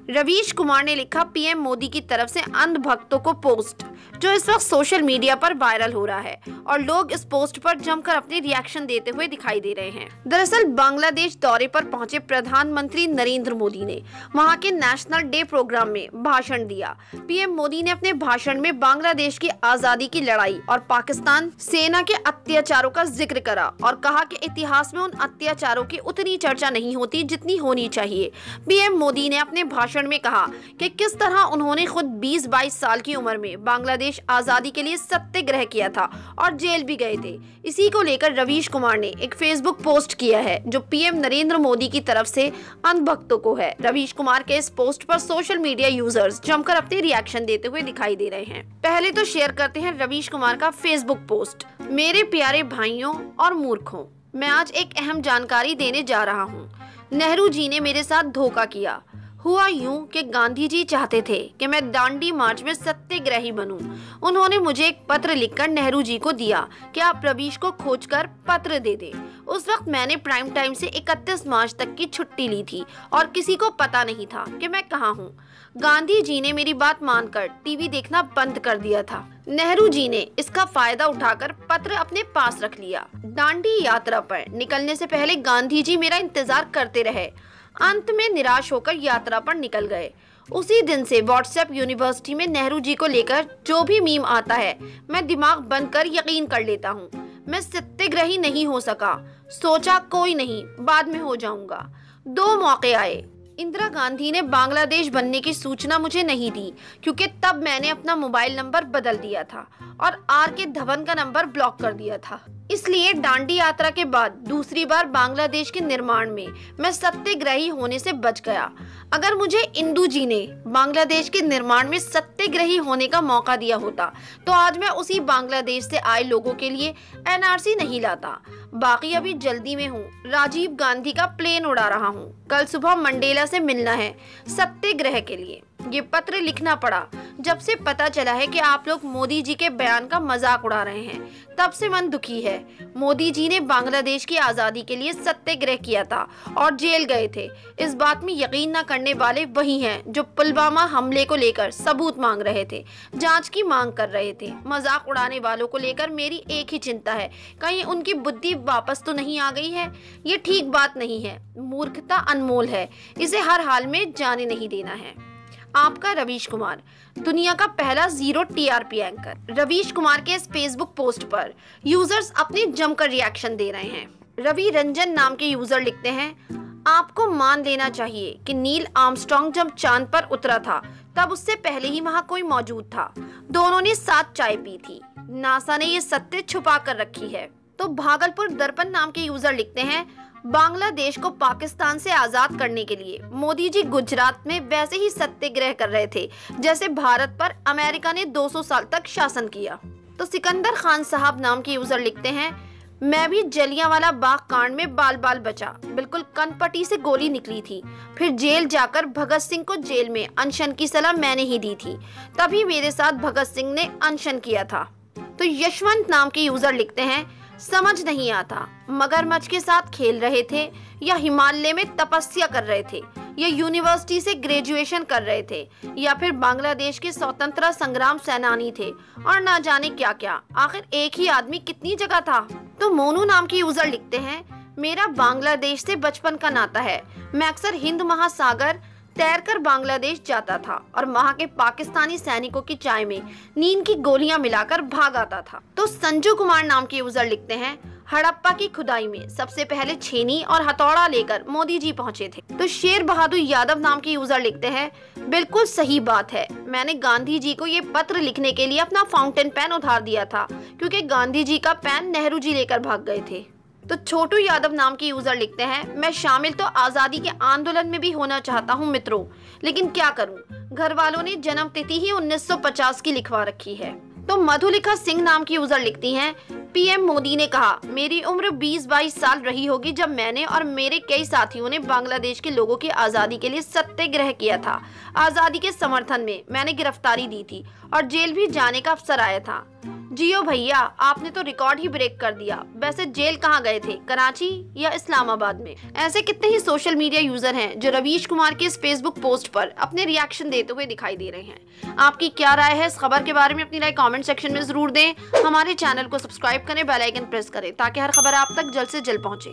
रवीश कुमार ने लिखा पीएम मोदी की तरफ से अंधभक्तों को पोस्ट, जो इस वक्त सोशल मीडिया पर वायरल हो रहा है और लोग इस पोस्ट पर जमकर अपने रिएक्शन देते हुए दिखाई दे रहे हैं। दरअसल बांग्लादेश दौरे पर पहुंचे प्रधानमंत्री नरेंद्र मोदी ने वहां के नेशनल डे प्रोग्राम में भाषण दिया। पीएम मोदी ने अपने भाषण में बांग्लादेश की आजादी की लड़ाई और पाकिस्तान सेना के अत्याचारों का जिक्र करा और कहा कि इतिहास में उन अत्याचारों की उतनी चर्चा नहीं होती जितनी होनी चाहिए। पीएम मोदी ने अपने भाषण में कहा कि किस तरह उन्होंने खुद 20-22 साल की उम्र में बांग्लादेश आजादी के लिए सत्याग्रह किया था और जेल भी गए थे। इसी को लेकर रवीश कुमार ने एक फेसबुक पोस्ट किया है जो पीएम नरेंद्र मोदी की तरफ से अंधभक्तों को है। रवीश कुमार के इस पोस्ट पर सोशल मीडिया यूजर्स जमकर अपने रिएक्शन देते हुए दिखाई दे रहे हैं। पहले तो शेयर करते हैं रवीश कुमार का फेसबुक पोस्ट। मेरे प्यारे भाइयों और मूर्खों, मैं आज एक अहम जानकारी देने जा रहा हूँ। नेहरू जी ने मेरे साथ धोखा किया। हुआ यूं कि गांधी जी चाहते थे कि मैं दांडी मार्च में सत्याग्रही बनूं। उन्होंने मुझे एक पत्र लिखकर नेहरू जी को दिया कि आप रवीश को खोजकर पत्र दे दें। उस वक्त मैंने प्राइम टाइम से 31 मार्च तक की छुट्टी ली थी और किसी को पता नहीं था कि मैं कहाँ हूँ। गांधी जी ने मेरी बात मानकर टीवी देखना बंद कर दिया था। नेहरू जी ने इसका फायदा उठाकर पत्र अपने पास रख लिया। दांडी यात्रा पर निकलने से पहले गांधी जी मेरा इंतजार करते रहे। अंत में निराश होकर यात्रा पर निकल गए। उसी दिन से व्हाट्सएप यूनिवर्सिटी में नेहरू जी को लेकर जो भी मीम आता है मैं दिमाग बंद कर यकीन कर लेता हूँ। मैं सत्याग्रही नहीं हो सका, सोचा कोई नहीं, बाद में हो जाऊंगा। 2 मौके आए। इंदिरा गांधी ने बांग्लादेश बनने की सूचना मुझे नहीं दी क्योंकि तब मैंने अपना मोबाइल नंबर बदल दिया था और RK धवन का नंबर ब्लॉक कर दिया था। इसलिए दांडी यात्रा के बाद दूसरी बार बांग्लादेश के निर्माण में मैं सत्याग्रही होने से बच गया। अगर मुझे इंदू जी ने बांग्लादेश के निर्माण में सत्याग्रही होने का मौका दिया होता तो आज मैं उसी बांग्लादेश से आए लोगों के लिए NRC नहीं लाता। बाकी अभी जल्दी में हूँ, राजीव गांधी का प्लेन उड़ा रहा हूँ। कल सुबह मंडेला से मिलना है सत्याग्रह के लिए। ये पत्र लिखना पड़ा जब से पता चला है कि आप लोग मोदी जी के बयान का मजाक उड़ा रहे हैं, तब से मन दुखी है। मोदी जी ने बांग्लादेश की आज़ादी के लिए सत्याग्रह किया था और जेल गए थे। इस बात में यकीन न करने वाले वही हैं जो पुलवामा हमले को लेकर सबूत मांग रहे थे, जांच की मांग कर रहे थे। मजाक उड़ाने वालों को लेकर मेरी एक ही चिंता है, कहीं उनकी बुद्धि वापस तो नहीं आ गई है। ये ठीक बात नहीं है। मूर्खता अनमोल है, इसे हर हाल में जाने नहीं देना है। आपका रवीश कुमार, दुनिया का पहला 0 TRP एंकर। रवीश कुमार के इस फेसबुक पोस्ट पर यूजर्स अपने जमकर रिएक्शन दे रहे हैं। रवि रंजन नाम के यूजर लिखते हैं, आपको मान लेना चाहिए कि नील आर्मस्ट्रॉन्ग जब चांद पर उतरा था तब उससे पहले ही वहाँ कोई मौजूद था। दोनों ने साथ चाय पी थी। नासा ने ये सत्य छुपा कर रखी है। तो भागलपुर दर्पण नाम के यूजर लिखते हैं, बांग्लादेश को पाकिस्तान से आजाद करने के लिए मोदी जी गुजरात में वैसे ही सत्याग्रह कर रहे थे जैसे भारत पर अमेरिका ने 200 साल तक शासन किया। तो सिकंदर खान साहब नाम के यूजर लिखते हैं, मैं भी जलियांवाला बाग कांड में बाल बाल बचा। बिल्कुल कनपटी से गोली निकली थी। फिर जेल जाकर भगत सिंह को जेल में अनशन की सलाह मैंने ही दी थी, तभी मेरे साथ भगत सिंह ने अनशन किया था। तो यशवंत नाम के यूजर लिखते हैं, समझ नहीं आता मगरमच्छ के साथ खेल रहे थे या हिमालय में तपस्या कर रहे थे या यूनिवर्सिटी से ग्रेजुएशन कर रहे थे या फिर बांग्लादेश के स्वतंत्रता संग्राम सेनानी थे और ना जाने क्या क्या। आखिर एक ही आदमी कितनी जगह था। तो मोनू नाम के यूजर लिखते हैं, मेरा बांग्लादेश से बचपन का नाता है। मैं अक्सर हिंद महासागर तैरकर बांग्लादेश जाता था और वहाँ के पाकिस्तानी सैनिकों की चाय में नींद की गोलियां मिलाकर भाग आता था। तो संजू कुमार नाम के यूजर लिखते हैं, हड़प्पा की खुदाई में सबसे पहले छेनी और हथौड़ा लेकर मोदी जी पहुंचे थे। तो शेर बहादुर यादव नाम के यूजर लिखते हैं, बिल्कुल सही बात है। मैंने गांधी जी को ये पत्र लिखने के लिए अपना फाउंटेन पेन उधार दिया था क्योंकि गांधी जी का पेन नेहरू जी लेकर भाग गए थे। तो छोटू यादव नाम के यूजर लिखते हैं, मैं शामिल तो आजादी के आंदोलन में भी होना चाहता हूं मित्रों, लेकिन क्या करूं, घर वालों ने जन्म तिथि ही 1950 की लिखवा रखी है। तो मधुलिका सिंह नाम की यूजर लिखती हैं, पीएम मोदी ने कहा, मेरी उम्र 20-22 साल रही होगी जब मैंने और मेरे कई साथियों ने बांग्लादेश के लोगों की आजादी के लिए सत्याग्रह किया था। आजादी के समर्थन में मैंने गिरफ्तारी दी थी और जेल भी जाने का अवसर आया था। जियो भैया, आपने तो रिकॉर्ड ही ब्रेक कर दिया। वैसे जेल कहाँ गए थे, कराची या इस्लामाबाद में? ऐसे कितने ही सोशल मीडिया यूजर हैं जो रवीश कुमार के इस फेसबुक पोस्ट पर अपने रिएक्शन देते हुए दिखाई दे रहे हैं। आपकी क्या राय है इस खबर के बारे में? अपनी राय कमेंट सेक्शन में जरूर दें। हमारे चैनल को सब्सक्राइब करें, बेल आइकन प्रेस करें ताकि हर खबर आप तक जल्द से जल्द पहुंचे।